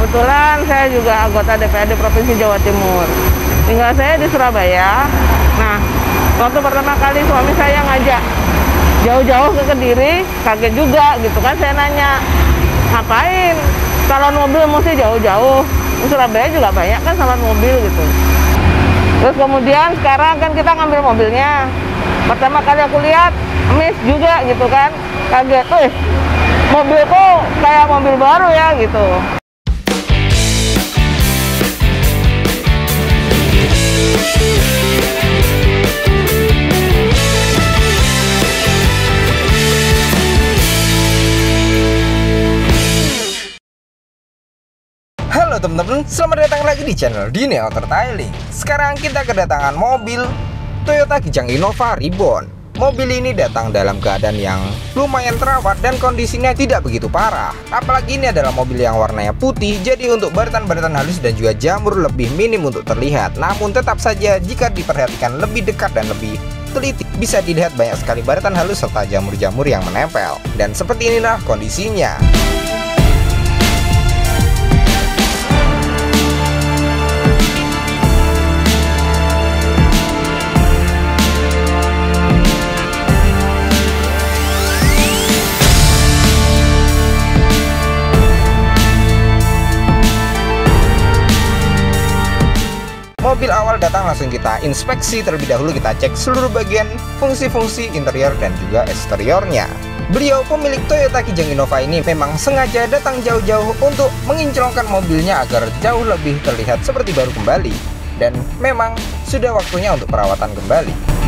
Kebetulan saya juga anggota DPRD Provinsi Jawa Timur. Tinggal saya di Surabaya. Nah, waktu pertama kali suami saya ngajak jauh-jauh ke Kediri, kaget juga gitu kan. Saya nanya, ngapain? Salon mobil mesti jauh-jauh. Di Surabaya juga banyak kan salon mobil gitu. Terus kemudian sekarang kan kita ngambil mobilnya. Pertama kali aku lihat, miss juga gitu kan. Kaget, mobilku kayak mobil baru ya gitu. Halo teman-teman, selamat datang lagi di channel Dini Auto Detailing. Sekarang kita kedatangan mobil Toyota Kijang Innova Reborn. Mobil ini datang dalam keadaan yang lumayan terawat dan kondisinya tidak begitu parah. Apalagi ini adalah mobil yang warnanya putih, jadi untuk baretan-baretan halus dan juga jamur lebih minim untuk terlihat. Namun tetap saja jika diperhatikan lebih dekat dan lebih teliti, bisa dilihat banyak sekali baretan halus serta jamur-jamur yang menempel. Dan seperti inilah kondisinya. Mobil awal datang langsung kita inspeksi terlebih dahulu, kita cek seluruh bagian fungsi-fungsi interior dan juga eksteriornya. Beliau pemilik Toyota Kijang Innova ini memang sengaja datang jauh-jauh untuk menginclongkan mobilnya agar jauh lebih terlihat seperti baru kembali. Dan memang sudah waktunya untuk perawatan kembali.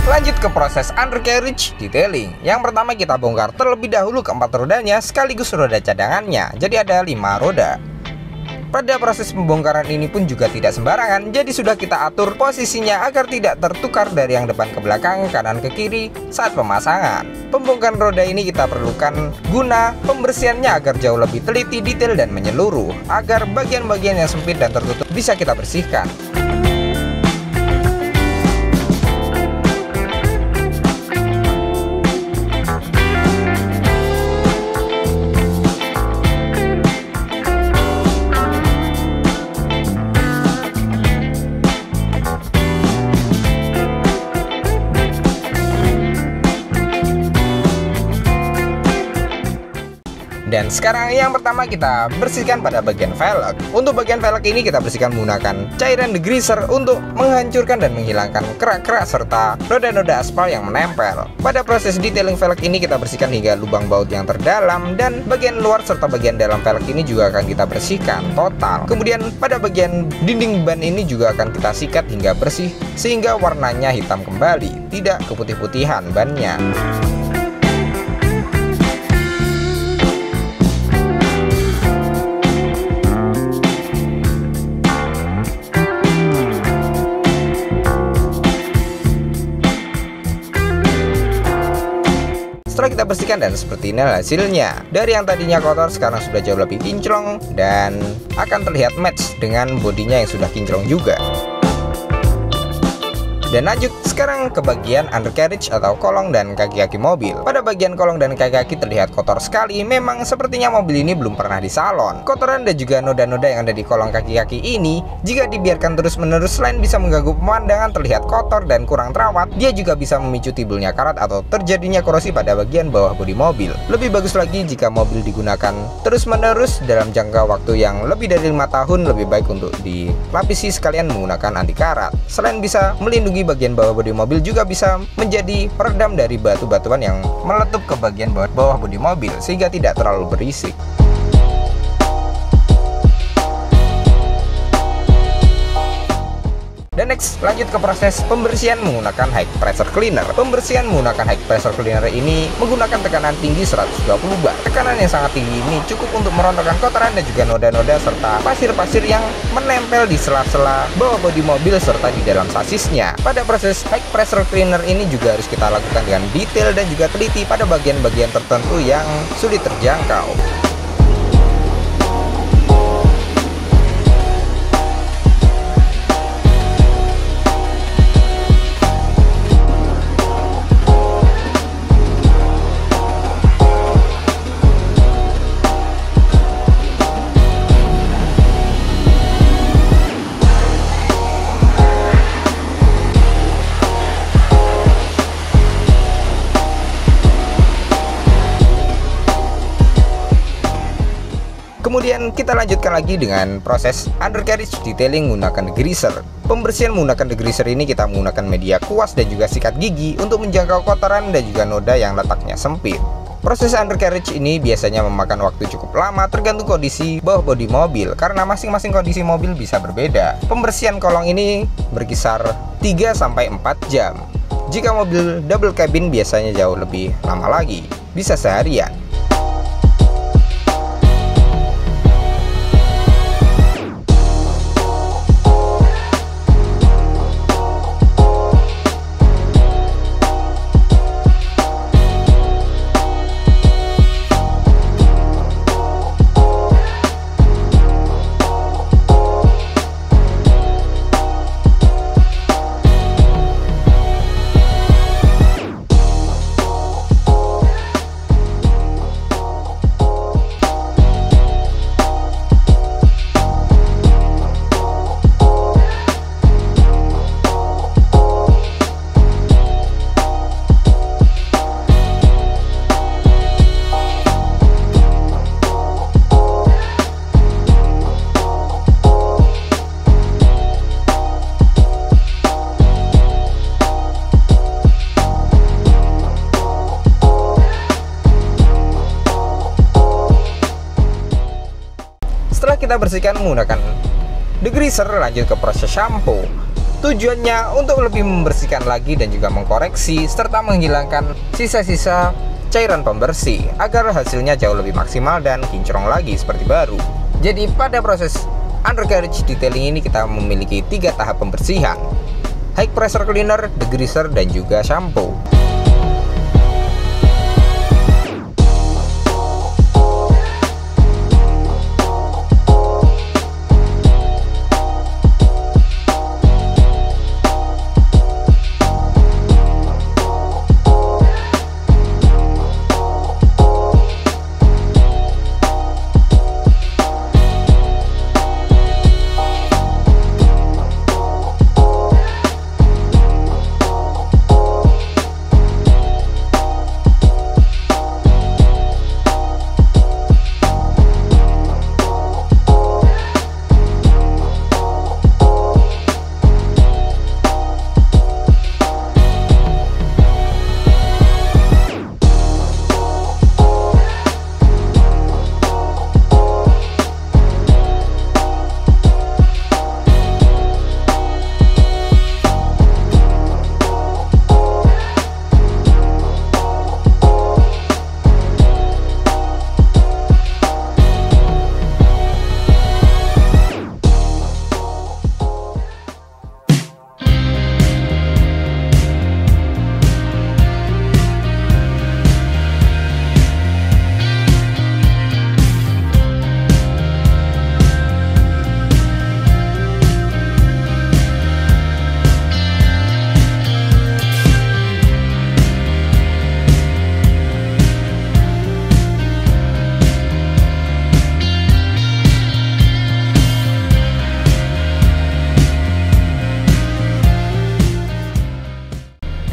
Lanjut ke proses undercarriage detailing. Yang pertama kita bongkar terlebih dahulu keempat rodanya sekaligus roda cadangannya. Jadi ada 5 roda. Pada proses pembongkaran ini pun juga tidak sembarangan. Jadi sudah kita atur posisinya agar tidak tertukar dari yang depan ke belakang, kanan ke kiri saat pemasangan. Pembongkaran roda ini kita perlukan guna pembersihannya agar jauh lebih teliti, detail dan menyeluruh, agar bagian-bagian yang sempit dan tertutup bisa kita bersihkan. Dan sekarang yang pertama kita bersihkan pada bagian velg. Untuk bagian velg ini kita bersihkan menggunakan cairan degreaser untuk menghancurkan dan menghilangkan kerak-kerak serta noda-noda aspal yang menempel. Pada proses detailing velg ini kita bersihkan hingga lubang baut yang terdalam, dan bagian luar serta bagian dalam velg ini juga akan kita bersihkan total. Kemudian pada bagian dinding ban ini juga akan kita sikat hingga bersih sehingga warnanya hitam kembali, tidak keputih-putihan bannya. Setelah kita bersihkan dan seperti ini hasilnya. Dari yang tadinya kotor sekarang sudah jauh lebih kinclong dan akan terlihat match dengan bodinya yang sudah kinclong juga. Dan lanjut sekarang ke bagian undercarriage atau kolong dan kaki-kaki mobil. Pada bagian kolong dan kaki-kaki terlihat kotor sekali. Memang sepertinya mobil ini belum pernah disalon. Kotoran dan juga noda-noda yang ada di kolong kaki-kaki ini, jika dibiarkan terus-menerus, selain bisa mengganggu pemandangan, terlihat kotor dan kurang terawat, dia juga bisa memicu timbulnya karat atau terjadinya korosi pada bagian bawah bodi mobil. Lebih bagus lagi jika mobil digunakan terus-menerus dalam jangka waktu yang lebih dari 5 tahun, lebih baik untuk dilapisi sekalian menggunakan anti karat. Selain bisa melindungi bagian bawah bodi mobil, juga bisa menjadi peredam dari batu-batuan yang meletup ke bagian bawah bodi mobil sehingga tidak terlalu berisik. Dan Next, lanjut ke proses pembersihan menggunakan high pressure cleaner. Pembersihan menggunakan high pressure cleaner ini menggunakan tekanan tinggi 120 bar. Tekanan yang sangat tinggi ini cukup untuk merontokkan kotoran dan juga noda-noda serta pasir-pasir yang menempel di sela-sela bawah bodi mobil serta di dalam sasisnya. Pada proses high pressure cleaner ini juga harus kita lakukan dengan detail dan juga teliti pada bagian-bagian tertentu yang sulit terjangkau. Kemudian kita lanjutkan lagi dengan proses undercarriage detailing menggunakan degreaser. Pembersihan menggunakan degreaser ini kita menggunakan media kuas dan juga sikat gigi untuk menjangkau kotoran dan juga noda yang letaknya sempit. Proses undercarriage ini biasanya memakan waktu cukup lama tergantung kondisi bawah bodi mobil karena masing-masing kondisi mobil bisa berbeda. Pembersihan kolong ini berkisar 3-4 jam. Jika mobil double cabin biasanya jauh lebih lama lagi, bisa seharian. Setelah kita bersihkan menggunakan degreaser, lanjut ke proses shampoo. Tujuannya untuk lebih membersihkan lagi dan juga mengkoreksi serta menghilangkan sisa-sisa cairan pembersih agar hasilnya jauh lebih maksimal dan kinclong lagi seperti baru. Jadi pada proses undercarriage detailing ini kita memiliki 3 tahap pembersihan: high pressure cleaner, degreaser, dan juga shampoo.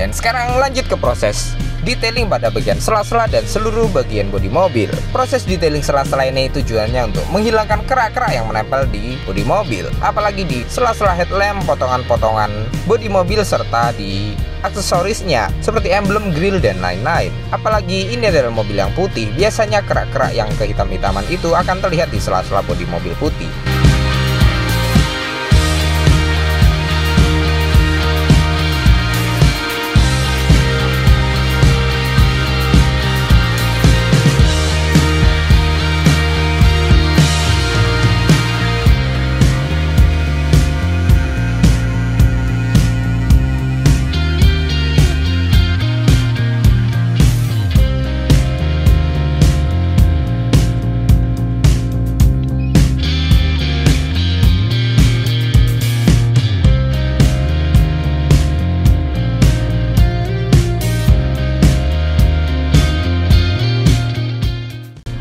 Dan sekarang lanjut ke proses detailing pada bagian sela-sela dan seluruh bagian bodi mobil. Proses detailing sela-sela ini tujuannya untuk menghilangkan kerak-kerak yang menempel di bodi mobil, apalagi di sela-sela headlamp, potongan-potongan bodi mobil, serta di aksesorisnya seperti emblem, grill, dan lain-lain. Apalagi ini adalah mobil yang putih, biasanya kerak-kerak yang kehitam-hitaman itu akan terlihat di sela-sela bodi mobil putih.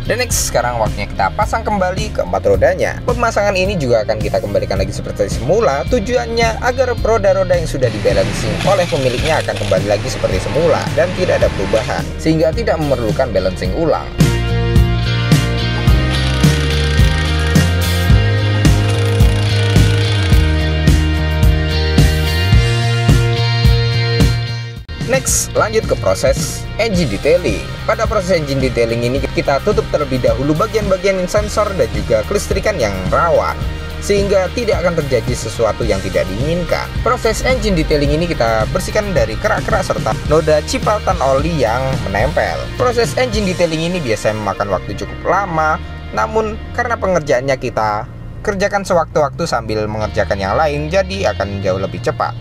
Dan next, sekarang waktunya kita pasang kembali keempat rodanya. Pemasangan ini juga akan kita kembalikan lagi seperti semula. Tujuannya agar roda-roda yang sudah dibalancing oleh pemiliknya akan kembali lagi seperti semula dan tidak ada perubahan, sehingga tidak memerlukan balancing ulang. Next, lanjut ke proses engine detailing. Pada proses engine detailing ini kita tutup terlebih dahulu bagian-bagian sensor dan juga kelistrikan yang rawan, sehingga tidak akan terjadi sesuatu yang tidak diinginkan. Proses engine detailing ini kita bersihkan dari kerak-kerak serta noda cipatan oli yang menempel. Proses engine detailing ini biasanya memakan waktu cukup lama, namun karena pengerjaannya kita kerjakan sewaktu-waktu sambil mengerjakan yang lain, jadi akan jauh lebih cepat.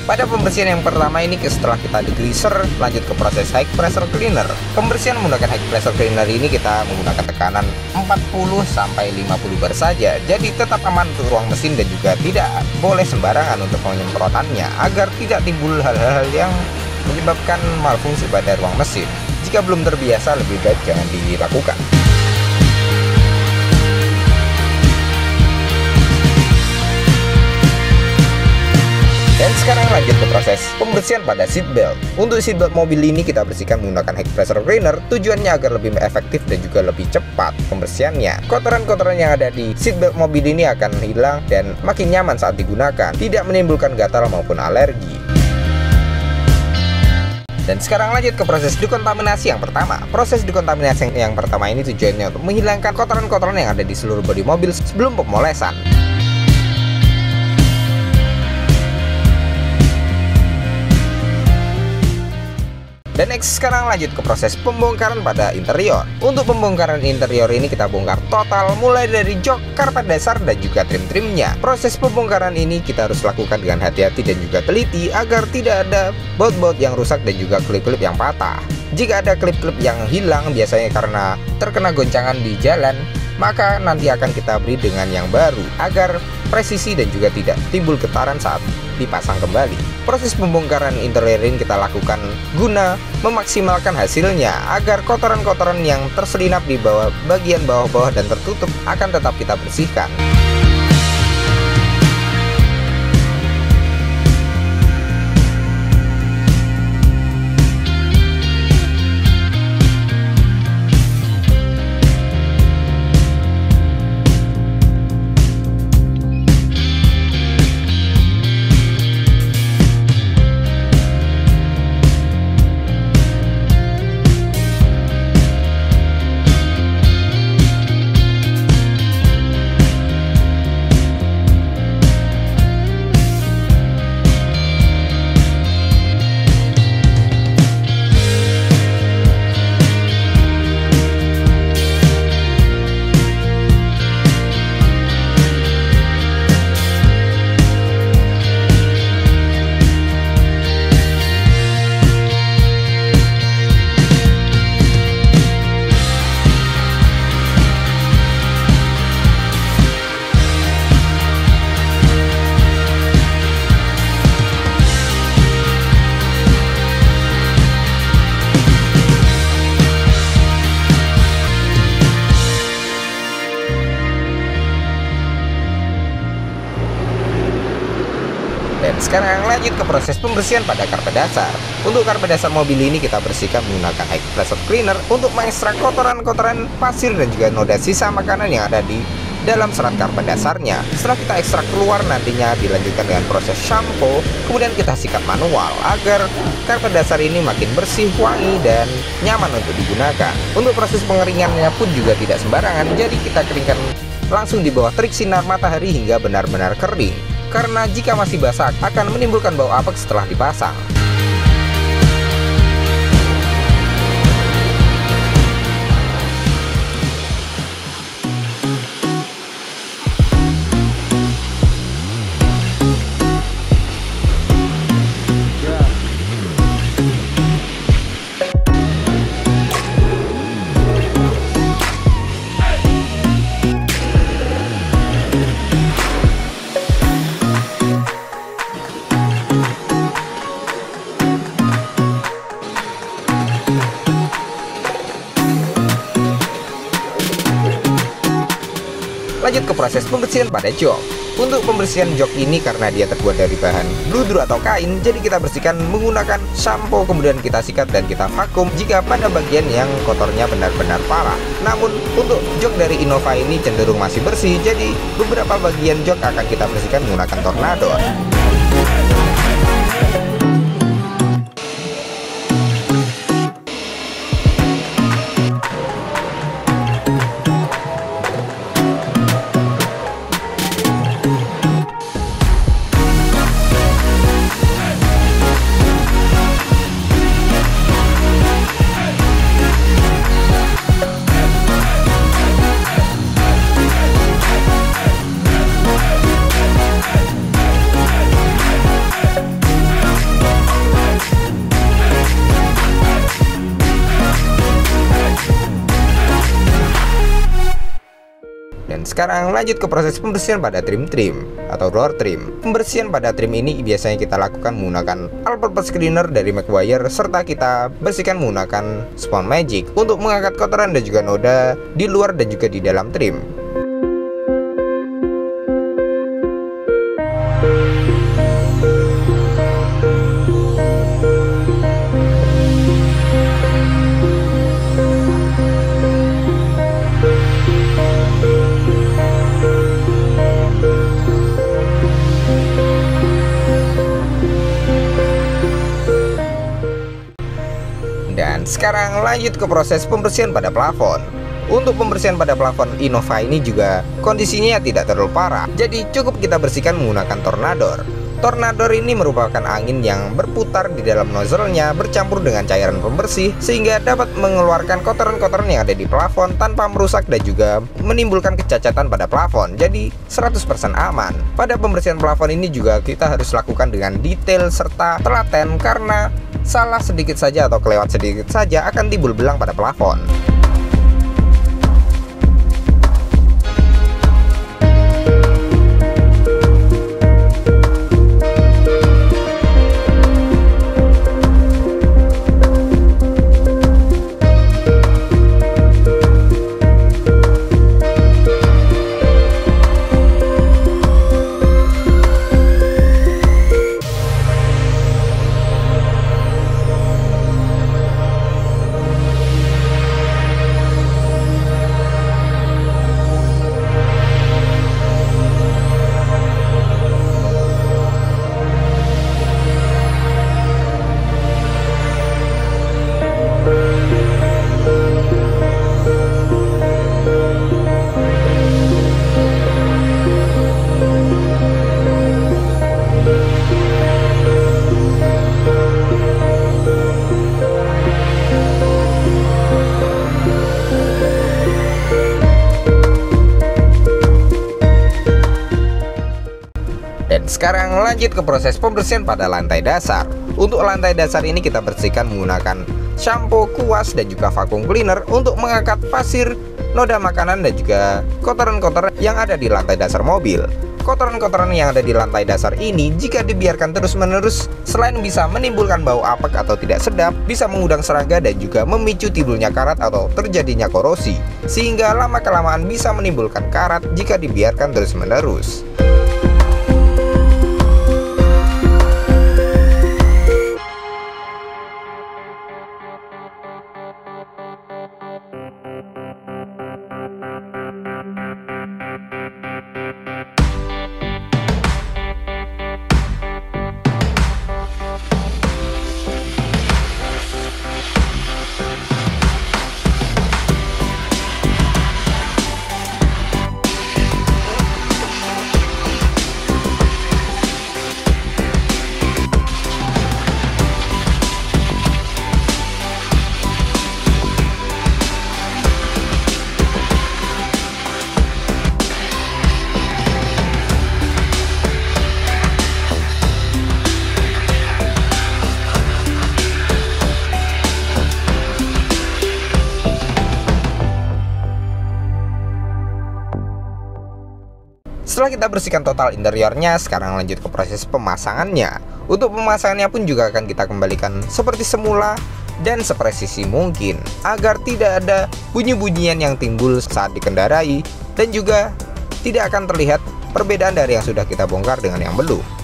Pada pembersihan yang pertama ini, setelah kita degreaser, lanjut ke proses high pressure cleaner. Pembersihan menggunakan high pressure cleaner ini kita menggunakan tekanan 40-50 bar saja. Jadi tetap aman untuk ruang mesin dan juga tidak boleh sembarangan untuk penyemprotannya agar tidak timbul hal-hal yang menyebabkan malfungsi pada ruang mesin. Jika belum terbiasa, lebih baik jangan dilakukan. Dan sekarang lanjut ke proses pembersihan pada seatbelt. Untuk seatbelt mobil ini kita bersihkan menggunakan high pressure cleaner, tujuannya agar lebih efektif dan juga lebih cepat pembersihannya. Kotoran-kotoran yang ada di seatbelt mobil ini akan hilang dan makin nyaman saat digunakan, tidak menimbulkan gatal maupun alergi. Dan sekarang lanjut ke proses dekontaminasi yang pertama. Proses dekontaminasi yang pertama ini tujuannya untuk menghilangkan kotoran-kotoran yang ada di seluruh bodi mobil sebelum pemolesan. Dan next, sekarang lanjut ke proses pembongkaran pada interior. Untuk pembongkaran interior ini kita bongkar total mulai dari jok, karpet dasar, dan juga trim-trimnya. Proses pembongkaran ini kita harus lakukan dengan hati-hati dan juga teliti agar tidak ada baut-baut yang rusak dan juga klip-klip yang patah. Jika ada klip-klip yang hilang biasanya karena terkena goncangan di jalan, maka nanti akan kita beri dengan yang baru agar presisi dan juga tidak timbul getaran saat dipasang kembali. Proses pembongkaran interior ini kita lakukan guna memaksimalkan hasilnya agar kotoran-kotoran yang terselinap di bawah bagian bawah-bawah dan tertutup akan tetap kita bersihkan. Sekarang lanjut ke proses pembersihan pada karpet dasar. Untuk karpet dasar mobil ini kita bersihkan menggunakan high pressure cleaner untuk mengekstrak kotoran-kotoran pasir dan juga noda sisa makanan yang ada di dalam serat karpet dasarnya. Setelah kita ekstrak keluar, nantinya dilanjutkan dengan proses shampoo, kemudian kita sikat manual agar karpet dasar ini makin bersih, wangi, dan nyaman untuk digunakan. Untuk proses pengeringannya pun juga tidak sembarangan, jadi kita keringkan langsung di bawah terik sinar matahari hingga benar-benar kering, karena jika masih basah akan menimbulkan bau apek setelah dipasang. proses pembersihan pada jok. Untuk pembersihan jok ini karena dia terbuat dari bahan bludur atau kain, jadi kita bersihkan menggunakan sampo, kemudian kita sikat dan kita vakum jika pada bagian yang kotornya benar-benar parah. Namun untuk jok dari Innova ini cenderung masih bersih, jadi beberapa bagian jok akan kita bersihkan menggunakan Tornador. Dan sekarang lanjut ke proses pembersihan pada trim-trim atau door trim. Pembersihan pada trim ini biasanya kita lakukan menggunakan all-purpose cleaner dari Meguiar, serta kita bersihkan menggunakan Spon Magic untuk mengangkat kotoran dan juga noda di luar dan juga di dalam trim. Dan sekarang lanjut ke proses pembersihan pada plafon. Untuk pembersihan pada plafon Innova ini juga kondisinya tidak terlalu parah, jadi cukup kita bersihkan menggunakan Tornador. Tornador ini merupakan angin yang berputar di dalam nozzle-nya bercampur dengan cairan pembersih, sehingga dapat mengeluarkan kotoran-kotoran yang ada di plafon tanpa merusak dan juga menimbulkan kecacatan pada plafon. Jadi 100% aman. Pada pembersihan plafon ini juga kita harus lakukan dengan detail serta telaten, karena salah sedikit saja atau kelewat sedikit saja akan timbul belang pada plafon. Sekarang lanjut ke proses pembersihan pada lantai dasar. Untuk lantai dasar ini kita bersihkan menggunakan shampoo, kuas, dan juga vacuum cleaner untuk mengangkat pasir, noda makanan, dan juga kotoran-kotoran yang ada di lantai dasar mobil. Kotoran-kotoran yang ada di lantai dasar ini jika dibiarkan terus-menerus, selain bisa menimbulkan bau apek atau tidak sedap, bisa mengundang serangga dan juga memicu timbulnya karat atau terjadinya korosi, sehingga lama-kelamaan bisa menimbulkan karat jika dibiarkan terus-menerus. Setelah kita bersihkan total interiornya, sekarang lanjut ke proses pemasangannya. Untuk pemasangannya pun juga akan kita kembalikan seperti semula dan sepresisi mungkin, agar tidak ada bunyi-bunyian yang timbul saat dikendarai, dan juga tidak akan terlihat perbedaan dari yang sudah kita bongkar dengan yang belum.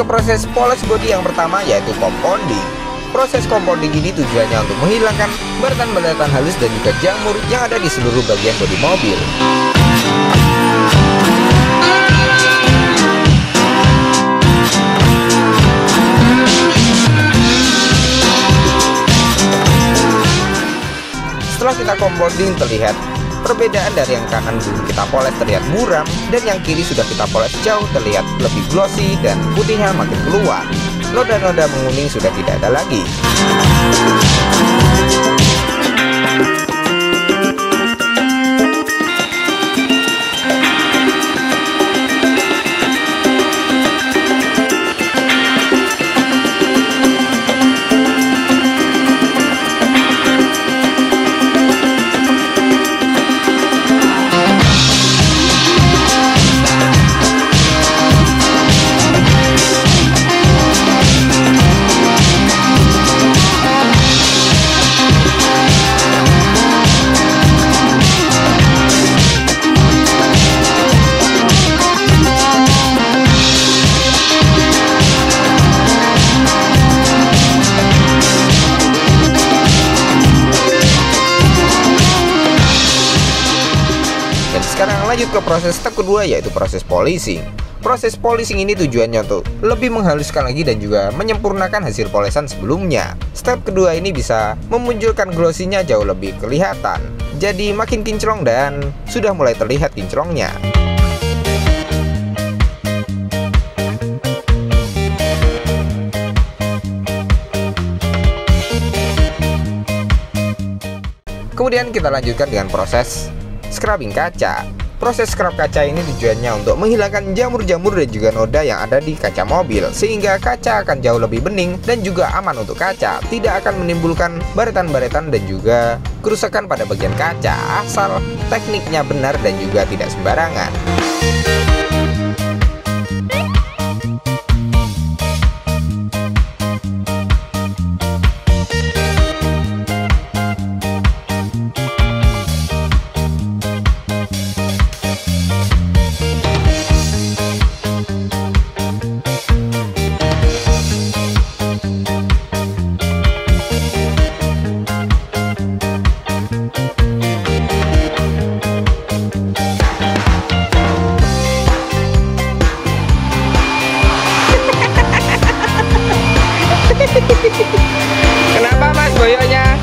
ke proses poles bodi yang pertama, yaitu compounding. Proses compounding ini tujuannya untuk menghilangkan baratan-baratan halus dan juga jamur yang ada di seluruh bagian bodi mobil. Setelah kita compounding, terlihat perbedaan dari yang kanan dulu kita poles terlihat muram, dan yang kiri sudah kita poles jauh terlihat lebih glossy dan putihnya makin keluar. Noda-noda menguning sudah tidak ada lagi. Sekarang lanjut ke proses step kedua, yaitu proses polishing. Proses polishing ini tujuannya untuk lebih menghaluskan lagi dan juga menyempurnakan hasil polesan sebelumnya. Step kedua ini bisa memunculkan glossy-nya jauh lebih kelihatan, jadi makin kinclong dan sudah mulai terlihat kinclongnya. Kemudian kita lanjutkan dengan proses scrubbing kaca. Proses scrub kaca ini tujuannya untuk menghilangkan jamur-jamur dan juga noda yang ada di kaca mobil, sehingga kaca akan jauh lebih bening dan juga aman untuk kaca. Tidak akan menimbulkan baretan-baretan dan juga kerusakan pada bagian kaca, asal tekniknya benar dan juga tidak sembarangan. Kenapa Mas boyoknya?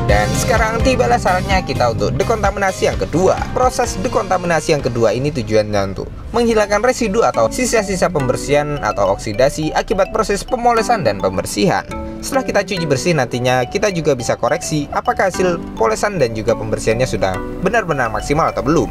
Dan sekarang tibalah saatnya kita untuk dekontaminasi yang kedua. Proses dekontaminasi yang kedua ini tujuannya untuk menghilangkan residu atau sisa-sisa pembersihan atau oksidasi akibat proses pemolesan dan pembersihan. Setelah kita cuci bersih, nantinya kita juga bisa koreksi apakah hasil polesan dan juga pembersihannya sudah benar-benar maksimal atau belum.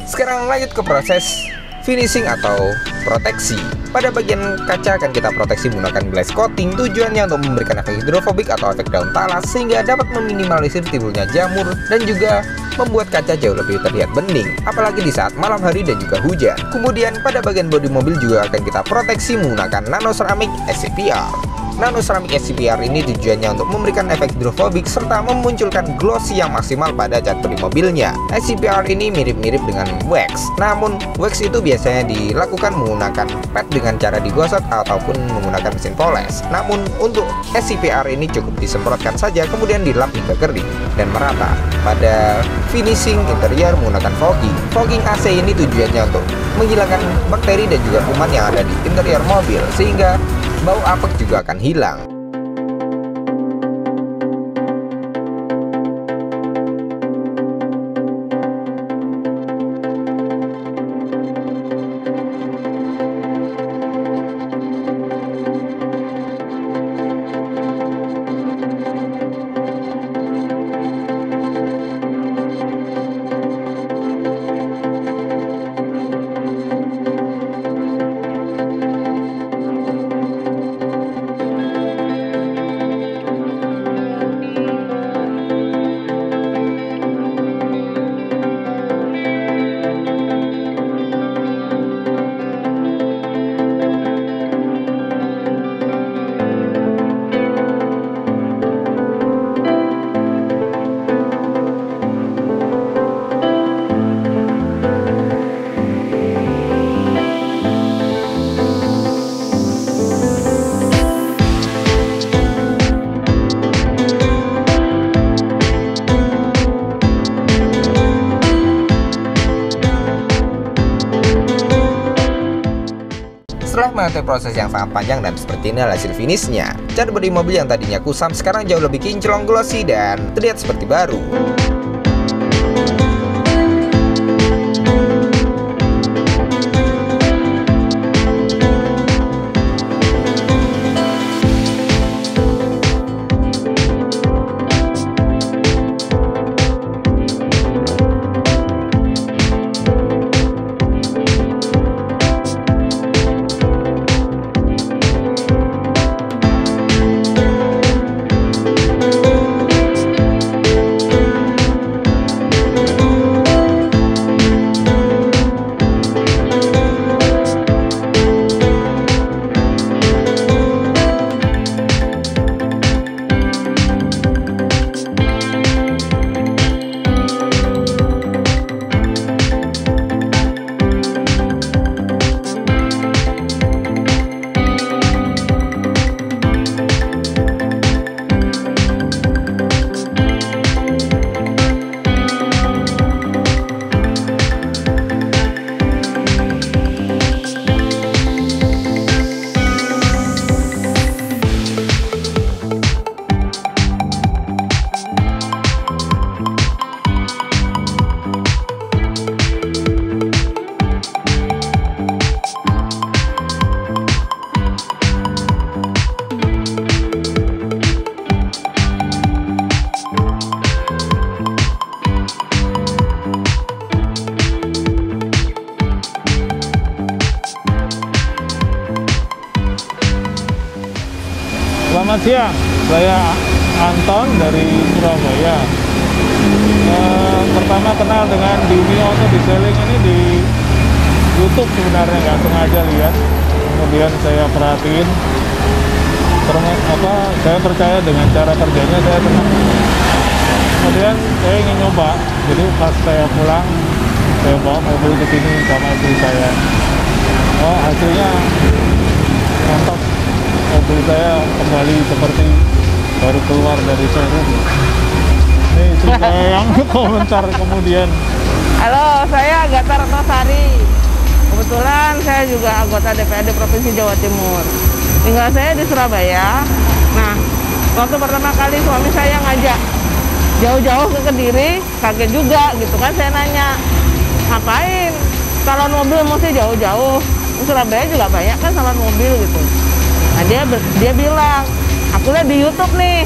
Sekarang lanjut ke proses finishing atau proteksi. Pada bagian kaca akan kita proteksi menggunakan glass coating, tujuannya untuk memberikan efek hidrofobik atau efek daun talas, sehingga dapat meminimalisir timbulnya jamur dan juga membuat kaca jauh lebih terlihat bening, apalagi di saat malam hari dan juga hujan. Kemudian pada bagian bodi mobil juga akan kita proteksi menggunakan nano ceramic SCPR. Nano ceramic SCPR ini tujuannya untuk memberikan efek hidrofobik serta memunculkan glossy yang maksimal pada cat bodi mobilnya. SCPR ini mirip-mirip dengan wax, namun wax itu biasanya dilakukan menggunakan pad dengan cara digosok ataupun menggunakan mesin poles. Namun untuk SCPR ini cukup disemprotkan saja, kemudian dilap hingga kering dan merata. Pada finishing interior menggunakan fogging. Fogging AC ini tujuannya untuk menghilangkan bakteri dan juga kuman yang ada di interior mobil, sehingga bau apek juga akan hilang. Setelah melewati proses yang sangat panjang dan seperti ini hasil finishnya. Cat bodi mobil yang tadinya kusam sekarang jauh lebih kinclong, glossy, dan terlihat seperti baru. Selamat siang, saya Anton dari Surabaya. Pertama kenal dengan Dini Auto Detailing ini di YouTube sebenarnya, nggak sengaja lihat. Kemudian saya perhatiin, saya percaya dengan cara kerjanya, saya tenang. Kemudian saya ingin nyoba, jadi pas saya pulang, saya bawa mobil ke sini sama istri saya. Oh, hasilnya mantap. Mobil saya kembali seperti baru keluar dari showroom. Ini istri saya yang komentar kemudian. Halo, saya Agatha Ratnasari. Kebetulan saya juga anggota DPRD Provinsi Jawa Timur. Tinggal saya di Surabaya. Nah, waktu pertama kali suami saya ngajak jauh-jauh ke Kediri, kaget juga gitu kan. Saya nanya, ngapain? Salon mobil mesti jauh-jauh. Di Surabaya juga banyak kan salon mobil gitu. Nah, dia bilang, aku lihat di YouTube nih,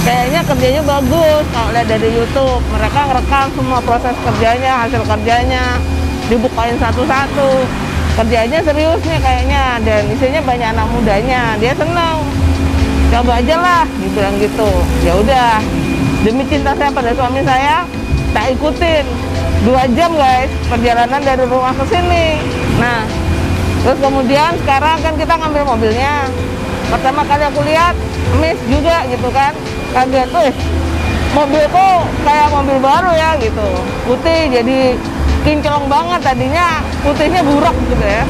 kayaknya kerjanya bagus. Kalau lihat dari YouTube, mereka ngerekam semua proses kerjanya, hasil kerjanya, dibukain satu-satu. Kerjanya serius nih kayaknya, dan isinya banyak anak mudanya. Dia senang. Coba aja lah, dibilang gitu. Ya udah, demi cinta saya pada suami saya, tak ikutin. 2 jam guys, perjalanan dari rumah ke sini. Nah, terus kemudian sekarang kan kita ngambil mobilnya. Pertama kali aku lihat, miss juga gitu kan. Kaget tuh, mobilku kayak mobil baru ya gitu. Putih jadi kinclong banget, tadinya putihnya burak gitu ya.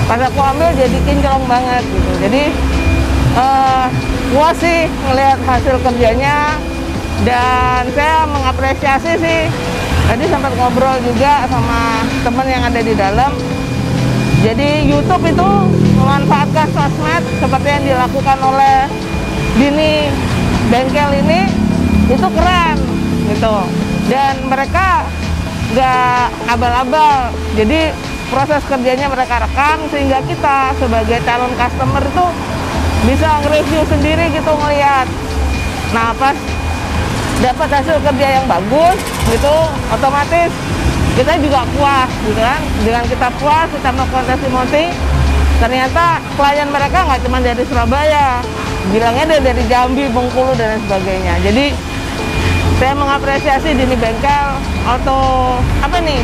Pas aku ambil jadi kinclong banget gitu. Jadi puas sih ngelihat hasil kerjanya, dan saya mengapresiasi sih. Tadi sempat ngobrol juga sama teman yang ada di dalam. Jadi YouTube itu memanfaatkan sosmed seperti yang dilakukan oleh Dini Bengkel ini, itu keren gitu. Dan mereka nggak abal-abal, jadi proses kerjanya mereka rekam sehingga kita sebagai calon customer itu bisa nge-review sendiri gitu, ngelihat. Nah, pas dapat hasil kerja yang bagus gitu, otomatis kita juga puas gitu kan. Dengan kita puas, kita melakukan testimoni, ternyata klien mereka nggak cuma dari Surabaya, bilangnya dari Jambi, Bengkulu, dan lain sebagainya. Jadi saya mengapresiasi Dini Bengkel Auto, apa nih?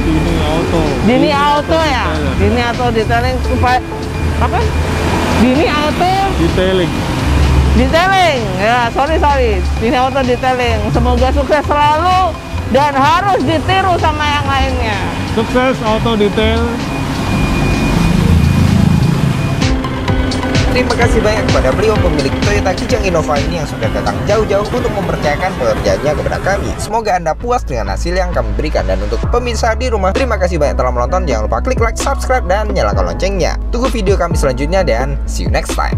Dini Auto ya? Dini Auto Detailing, supaya apa? Dini Auto Detailing, ya sorry, Dini Auto Detailing. Semoga sukses selalu dan harus ditiru sama yang lainnya. Sukses Auto Detail. Terima kasih banyak kepada beliau pemilik Toyota Kijang Innova ini yang sudah datang jauh-jauh untuk mempercayakan pekerjaannya kepada kami. Semoga Anda puas dengan hasil yang kami berikan. Dan untuk pemirsa di rumah, terima kasih banyak telah menonton. Jangan lupa klik like, subscribe, dan nyalakan loncengnya. Tunggu video kami selanjutnya, dan see you next time.